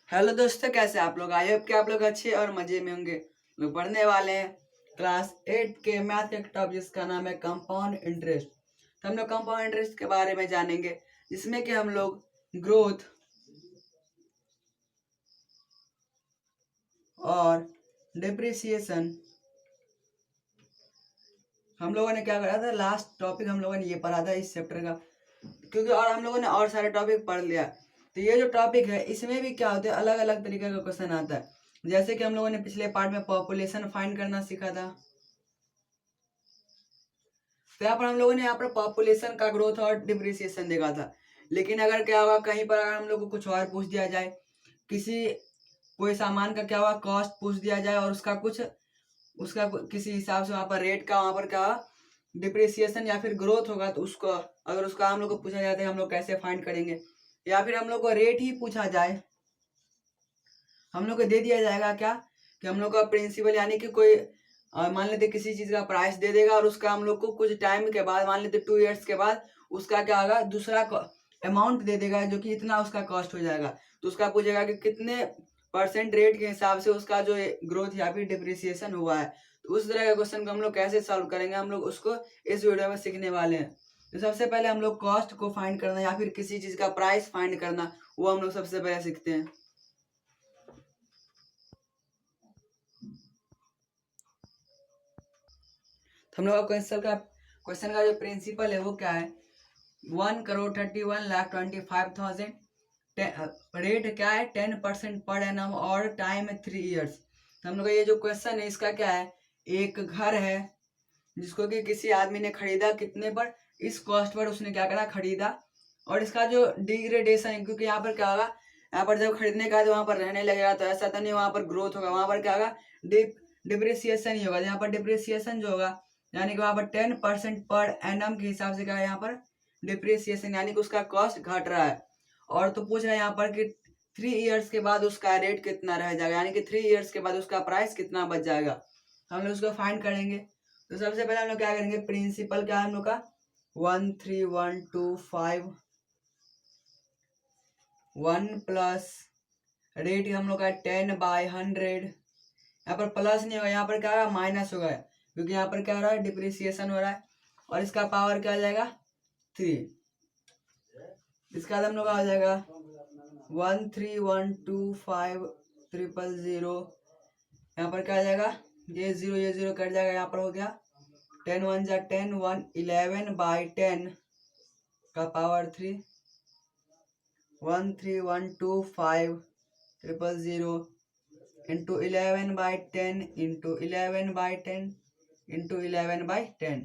Hello दोस्तों, कैसे आप लोग? आई होप कि आप लोग अच्छे और मजे में होंगे। लोग पढ़ने वाले हैं क्लास 8 के मैथ के टॉपिक जिसका नाम है कंपाउंड इंटरेस्ट। तो हम लोग कंपाउंड इंटरेस्ट के बारे में जानेंगे, जिसमें कि हम लोग ग्रोथ और डिप्रिसिएशन हम लोगों ने क्या करा था। लास्ट टॉपिक हम लोगों ने ये पढ़ा था इस चैप्टर का, क्योंकि और हम लोगों ने और सारे टॉपिक पढ़ लिया। तो ये जो टॉपिक है इसमें भी क्या होता है, अलग अलग तरीके का क्वेश्चन आता है। जैसे कि हम लोगों ने पिछले पार्ट में पॉपुलेशन फाइंड करना सीखा था। तो यहाँ पर हम लोगों ने यहाँ पर पॉपुलेशन का ग्रोथ और डिप्रिसिएशन देखा था। लेकिन अगर क्या होगा, कहीं पर अगर हम लोग को कुछ और पूछ दिया जाए, किसी कोई सामान का क्या हुआ कॉस्ट पूछ दिया जाए और किसी हिसाब से वहाँ पर रेट का वहाँ पर क्या डिप्रिसिएशन या फिर ग्रोथ होगा, तो उसको अगर उसका हम लोग को पूछा जाता है हम लोग कैसे फाइंड करेंगे। या फिर हम लोग को रेट ही पूछा जाए, हम लोग को दे दिया जाएगा क्या कि हम लोग का प्रिंसिपल यानी कि कोई मान लेते किसी चीज का प्राइस दे देगा और उसका हम लोग को कुछ टाइम के बाद, मान लेते 2 इयर्स के बाद, उसका क्या होगा दूसरा अमाउंट दे देगा जो कि इतना उसका कॉस्ट हो जाएगा। तो उसका पूछेगा कि कितने परसेंट रेट के हिसाब से उसका जो ग्रोथ या फिर डिप्रिसिएशन हुआ है। तो उस तरह के क्वेश्चन को हम लोग कैसे सॉल्व करेंगे, हम लोग उसको इस वीडियो में सीखने वाले हैं। तो सबसे पहले हम लोग कॉस्ट को फाइंड करना या फिर किसी चीज का प्राइस फाइंड करना, वो हम लोग सबसे पहले सीखते हैं। तो हम लोग का क्वेश्चन का जो प्रिंसिपल है वो क्या है, 1,31,25,000। रेट क्या है 10% पर एनम और टाइम है 3 इयर्स। तो हम लोग का ये जो क्वेश्चन है इसका क्या है, एक घर है जिसको कि किसी आदमी ने खरीदा कितने पर, इस कॉस्ट पर उसने क्या करा खरीदा। और इसका जो डिग्रेडेशन है, क्योंकि यहाँ पर क्या होगा, यहाँ पर जब खरीदने का है तो वहां पर रहने लगेगा, तो ऐसा तो नहीं वहां पर ग्रोथ होगा, वहां पर क्या होगा डिप्रिसिएशन ही होगा। यहाँ पर डिप्रिसिएशन जो होगा यानी कि वहां पर 10% पर एनम के हिसाब से क्या है यहाँ पर डिप्रिसिएशन, यानी कि उसका कॉस्ट घट रहा है। और तो पूछ रहा है यहाँ पर कि 3 इयर्स के बाद उसका रेट कितना रह जाएगा, यानी कि 3 इयर्स के बाद उसका प्राइस कितना बच जाएगा। हम लोग उसको फाइंड करेंगे। तो सबसे पहले हम लोग क्या करेंगे, प्रिंसिपल क्या है हम लोग का 13125 1 प्लस रेट हम लोग का 10/100। यहाँ पर प्लस नहीं होगा, यहाँ पर क्या होगा माइनस होगा, क्योंकि यहाँ पर क्या हो रहा है डिप्रिसिएशन हो रहा है। और इसका पावर क्या आ जाएगा 3। इसका हम लोग आ जाएगा 13125,000। यहाँ पर क्या आ जाएगा, ये जीरो कट जाएगा, यहाँ पर हो गया 10 1 जा 10 1 11/10 का पावर 3 13125,000 इंटू 11/10 इंटू 11/10 इंटू 11/10।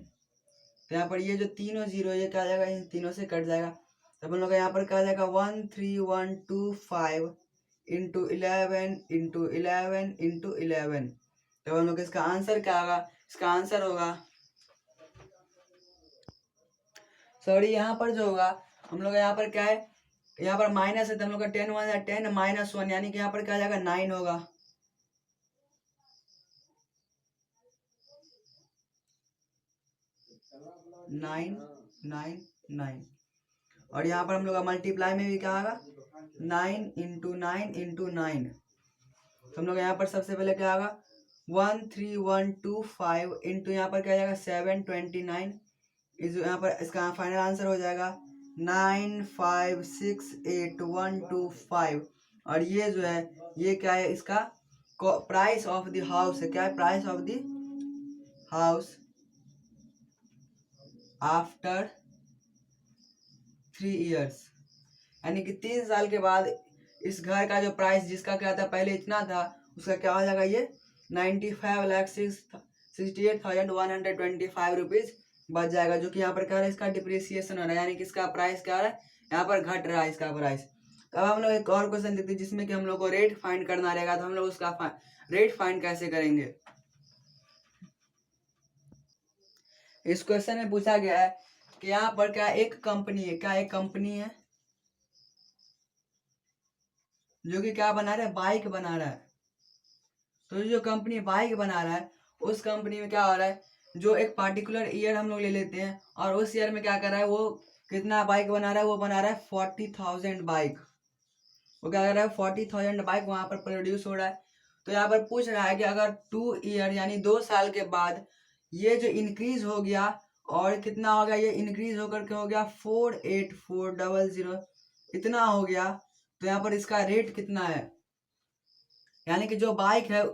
तो यहाँ पर ये जो तीनों जीरो ये क्या आ जाएगा, इन तीनों से कट जाएगा। तो हम लोग यहाँ पर क्या आ जाएगा 13125 इंटू 11 इंटू 11 इंटू 11। तो हम लोग इसका आंसर क्या होगा, इसका आंसर होगा सॉरी यहाँ पर जो होगा हम लोग यहाँ पर क्या है, यहाँ पर माइनस है तो हम लोग का 10 1 10 -1, यानी कि यहाँ पर क्या आ जाएगा 9 होगा। Nine nine nine. और यहाँ पर हम लोग का मल्टीप्लाई में भी क्या होगा 9 इंटू 9 इंटू 9। तो हम लोग यहाँ पर सबसे पहले क्या होगा 13125 इंटू यहाँ पर क्या जाएगा 729। इस यहाँ पर इसका फाइनल आंसर हो जाएगा 9568125। और ये जो है ये क्या है, इसका प्राइस ऑफ द हाउस है। क्या है price of the house after 3 years, यानी कि 3 साल के बाद इस घर का जो प्राइस जिसका क्या था पहले इतना था, उसका क्या हो जाएगा ये 95,68,125 रुपीज बच जाएगा। जो कि यहाँ पर क्या है इसका डिप्रिसिएशन हो रहा है, यानी कि इसका प्राइस क्या हो रहा है यहाँ पर घट रहा है इसका प्राइस। अब हम लोग एक और क्वेश्चन देखते हैं जिसमें कि हम लोग को रेट फाइंड करना रहेगा। तो हम लोग उसका रेट फाइंड कैसे करेंगे। इस क्वेश्चन में पूछा गया है कि यहाँ पर क्या एक कंपनी है, क्या एक कंपनी है जो कि क्या बना रहा है बाइक बना रहा है। तो जो कंपनी बाइक बना रहा है उस कंपनी में क्या हो रहा है, जो एक पार्टिकुलर ईयर हम लोग ले लेते हैं और उस ईयर में क्या कर रहा है वो कितना बाइक बना रहा है, वो बना रहा है 40,000 बाइक। वो क्या कर रहा है 40,000 बाइक वहां पर प्रोड्यूस हो रहा है। तो यहाँ पर पूछ रहा है कि अगर 2 ईयर यानी 2 साल के बाद ये जो इंक्रीज हो गया और कितना हो गया, ये इंक्रीज होकर के हो गया 48400 इतना हो गया, तो यहाँ पर इसका रेट कितना है। यानी कि जो बाइक है,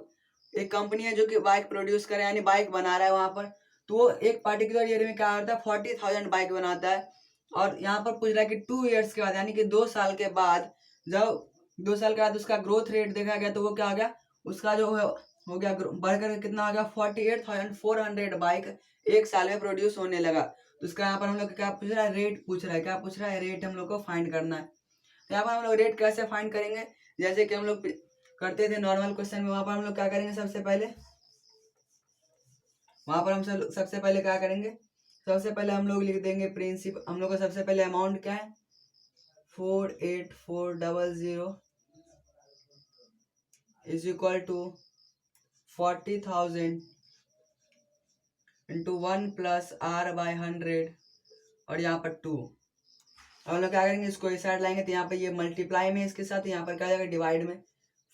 एक कंपनी है जो कि बाइक प्रोड्यूस करे यानी बाइक बना रहा है वहां पर, तो वो एक पर्टिकुलर ईयर में क्या करता है 40,000 बाइक बनाता है। और यहाँ पर पूछ रहा है कि 2 ईयर्स के बाद यानी कि 2 साल के बाद, जब 2 साल के बाद उसका ग्रोथ रेट देखा गया तो वो क्या हो गया, उसका जो हो गया बढ़कर कितना हो गया 48,400 बाइक एक साल में प्रोड्यूस होने लगा। तो इसका यहाँ पर हम लोग क्या पूछ रहा है, रेट पूछ रहा है। क्या पूछ रहा है, रेट हम लोग को फाइंड करना है। तो यहाँ पर हम लोग रेट कैसे फाइंड करेंगे, जैसे कि हम लोग करते थे नॉर्मल क्वेश्चन में। वहां पर हम लोग क्या करेंगे, सबसे पहले क्या करेंगे, सबसे पहले हम लोग लिख देंगे प्रिंसिपल। हम लोग का सबसे पहले अमाउंट क्या है 48400 is equal to 40,000 into 1 plus R by 100 और यहाँ पर 2। हम लोग क्या करेंगे, इसको इस साइड लाएंगे तो यहाँ पर ये मल्टीप्लाई में इसके साथ, यहाँ पर क्या जाएगा डिवाइड में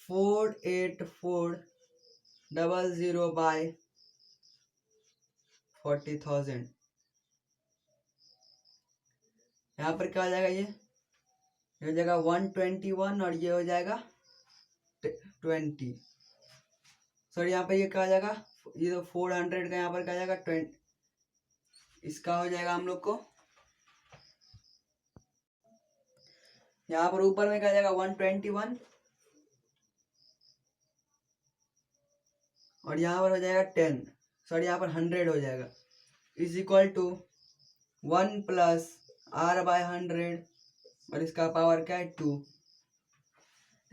48400 बाय 40,000। यहाँ पर क्या हो जाएगा, ये हो जाएगा 121 और ये हो जाएगा 20। सॉरी यहाँ पर ये क्या हो जाएगा, ये तो 400 का यहाँ पर क्या जाएगा 20, इसका हो जाएगा हम लोग को यहाँ पर ऊपर में क्या जाएगा 121 और यहाँ पर हो जाएगा 10, सॉरी यहाँ पर 100 हो जाएगा, is equal to 1 plus R by 100 और इसका पावर क्या है 2।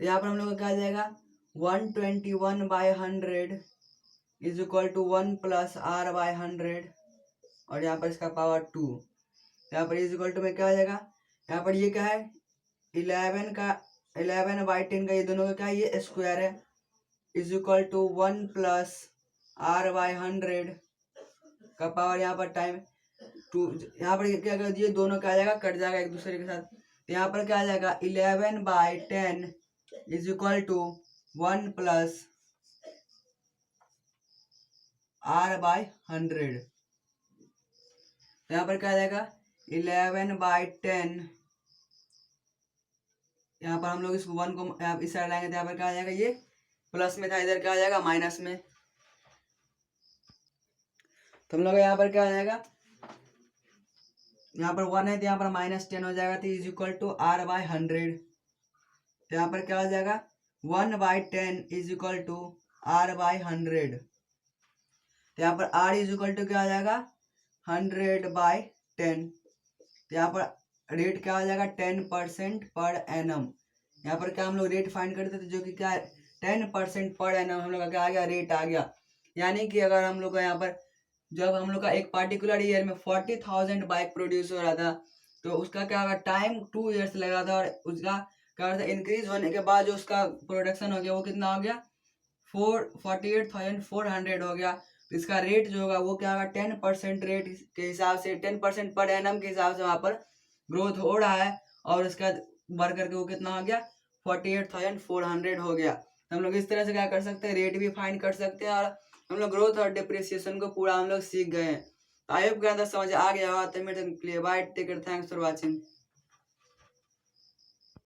तो यहाँ पर हम लोग का क्या आ जाएगा 121 by 100 is equal to 1 plus R by 100 और यहाँ पर इसका पावर 2। यहाँ पर इज इक्वल टू में क्या आ जाएगा, यहाँ पर ये क्या है 11 बाई 10 का, ये दोनों का क्या है ये स्क्वायर है, is equal to 1 plus R by 100 का पावर यहाँ पर टाइम 2। यहाँ पर क्या कर दिए, दोनों क्या आ जाएगा कट जाएगा एक दूसरे के साथ। तो यहाँ पर क्या आ जाएगा 11 by 10 is equal to 1 plus R by 100। यहाँ पर क्या आ जाएगा 11 बाई 10, यहाँ पर हम लोग इस 1 को इस साइड लाएंगे तो यहाँ पर क्या आ जाएगा, ये प्लस में था, इधर क्या आ जाएगा माइनस में। तो हम लोग यहाँ पर क्या आ जाएगा, यहाँ पर 1 है तो यहाँ पर -10 हो जाएगा, तो is equal to R by 100। तो यहाँ पर क्या हो जाएगा 1 by 10 is equal to R by 100। तो यहाँ पर R इज इक्वल टू क्या आ जाएगा 100 बाई 10। तो यहाँ पर रेट क्या हो जाएगा 10% पर एनम। यहाँ पर क्या हम लोग रेट फाइंड करते थे, जो कि क्या 10% पर एनम हम लोग का क्या आ गया, रेट आ गया। यानी कि अगर हम लोग का यहाँ पर जब हम लोग का एक पार्टिकुलर ईयर में 40,000 बाइक प्रोड्यूस हो रहा था, तो उसका क्या होगा टाइम 2 ईयर्स लगा था, और उसका क्या होता है इंक्रीज होने के बाद जो उसका प्रोडक्शन हो गया वो कितना हो गया 48,400 हो गया। तो इसका रेट जो होगा वो क्या होगा 10% रेट के हिसाब से, 10% पर एनम के हिसाब से वहाँ पर ग्रोथ हो रहा है, और उसका बढ़ करके वो कितना हो गया 48,400 हो गया। तो हम लोग इस तरह से क्या कर सकते हैं, रेट भी फाइंड कर सकते हैं, और हम लोग ग्रोथ और डिप्रिसिएशन को पूरा हम लोग सीख गए हैं। आई होप कि समझ आ गया होगा। तो मेरे bye take care, thanks for watching.